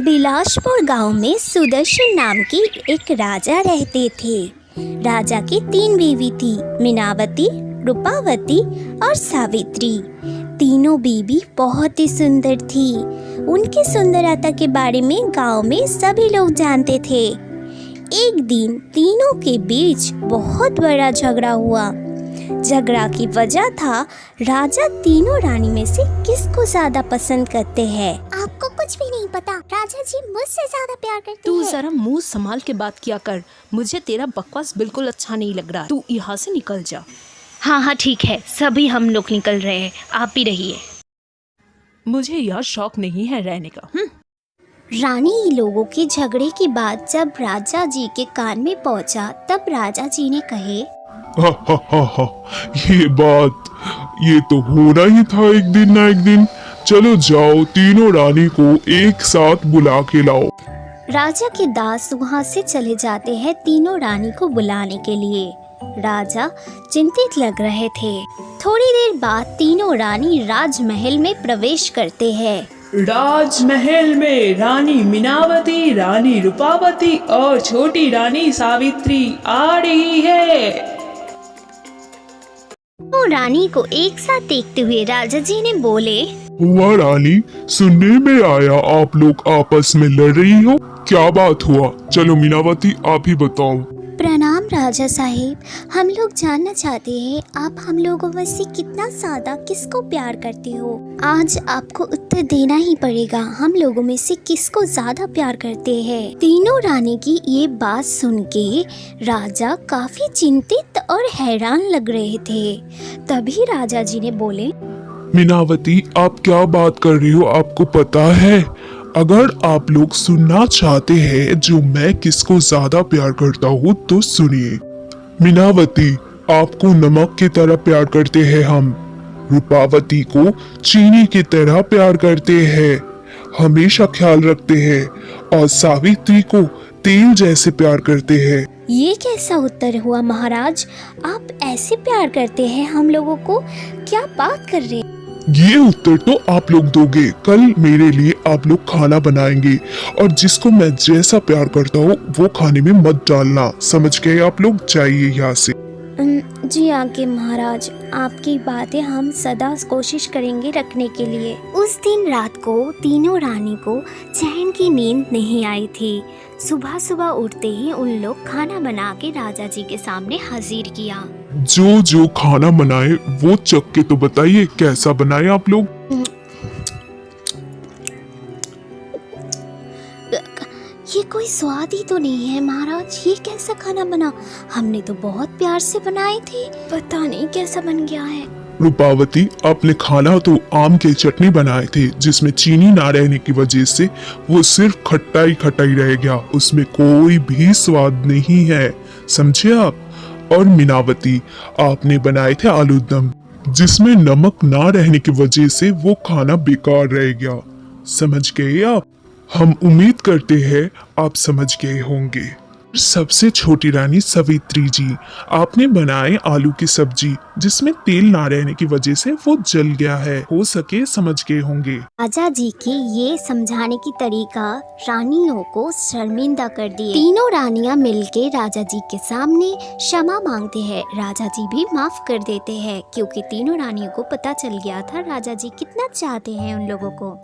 बिलासपुर गांव में सुदर्शन नाम की एक राजा रहते थे। राजा की 3 बीवी थी, मीनावती, रूपावती और सावित्री। तीनों बीवी बहुत ही सुंदर थी। उनकी सुंदरता के बारे में गांव में सभी लोग जानते थे। एक दिन तीनों के बीच बहुत बड़ा झगड़ा हुआ। झगड़ा की वजह था राजा तीनों रानी में से किसको ज्यादा पसंद करते हैं। आपको कुछ भी नहीं पता, राजा जी मुझसे ज्यादा प्यार करते तू हैं। जरा मुंह संभाल के बात किया कर। मुझे तेरा बकवास बिल्कुल अच्छा नहीं लग रहा। तू यहाँ से निकल जा। हाँ ठीक है, सभी हम लोग निकल रहे हैं, आप भी रहिए। मुझे यह शौक नहीं है रहने का। रानी लोगों के झगड़े की बात जब राजा जी के कान में पहुंचा, तब राजा जी ने कहे, हा, ये तो होना ही था एक दिन ना एक दिन। चलो जाओ, तीनों रानी को एक साथ बुला के लाओ। राजा के दास वहाँ से चले जाते हैं तीनों रानी को बुलाने के लिए। राजा चिंतित लग रहे थे। थोड़ी देर बाद तीनों रानी राजमहल में प्रवेश करते हैं। राजमहल में रानी मीनावती, रानी रूपावती और छोटी रानी सावित्री आ रही है। तो रानी को एक साथ देखते हुए राजा जी ने बोले, हुआ रानी, सुनने में आया आप लोग आपस में लड़ रही हो, क्या बात हुआ? चलो मीनावती, आप ही बताओ। प्रणाम राजा साहिब, हम लोग जानना चाहते हैं आप हम लोगों में से कितना ज्यादा किसको प्यार करते हो। आज आपको उत्तर देना ही पड़ेगा, हम लोगों में से किसको ज्यादा प्यार करते हैं। तीनों रानी की ये बात सुन के राजा काफी चिंतित और हैरान लग रहे थे। तभी राजा जी ने बोले, मीनावती, आप क्या बात कर रही हो? आपको पता है, अगर आप लोग सुनना चाहते हैं जो मैं किसको ज्यादा प्यार करता हूँ तो सुनिए। मीनावती, आपको नमक की तरह प्यार करते हैं हम। रूपावती को चीनी की तरह प्यार करते हैं, हमेशा ख्याल रखते हैं। और सावित्री को तेल जैसे प्यार करते हैं। ये कैसा उत्तर हुआ महाराज? आप ऐसे प्यार करते हैं हम लोगों को? क्या बात कर रहे हैं? ये उत्तर तो आप लोग दोगे। कल मेरे लिए आप लोग खाना बनाएंगे और जिसको मैं जैसा प्यार करता हूँ वो खाने में मत डालना, समझ गए आप लोग? जाइए यहाँ से। जी आगे महाराज, आपकी बातें हम सदा कोशिश करेंगे रखने के लिए। उस दिन रात को तीनों रानी को चैन की नींद नहीं आई थी। सुबह सुबह उठते ही उन लोग खाना बना के राजा जी के सामने हाजिर किया। जो खाना बनाए वो चख के तो बताइए, कैसा बनाए आप लोग? ये कोई स्वाद ही तो नहीं है महाराज, ये कैसा खाना बना? हमने तो बहुत प्यार से बनाए थे, पता नहीं कैसा बन गया है। रूपावती, आपने खाना तो आम की चटनी बनाए थे जिसमें चीनी ना रहने की वजह से वो सिर्फ खट्टाई खट्टाई रह गया, उसमें कोई भी स्वाद नहीं है, समझे आप? और मीनावती, आपने बनाए थे आलू दम जिसमें नमक ना रहने की वजह से वो खाना बेकार रह गया, समझ गए आप? हम उम्मीद करते हैं आप समझ गए होंगे। सबसे छोटी रानी सावित्री जी, आपने बनाए आलू की सब्जी जिसमें तेल ना रहने की वजह से वो जल गया है, हो सके समझ गए होंगे। राजा जी की ये समझाने की तरीका रानियों को शर्मिंदा कर दिए। तीनों रानियां मिलके राजा जी के सामने क्षमा मांगते हैं। राजा जी भी माफ कर देते हैं क्योंकि तीनों रानियों को पता चल गया था राजा जी कितना चाहते हैं उन लोगों को।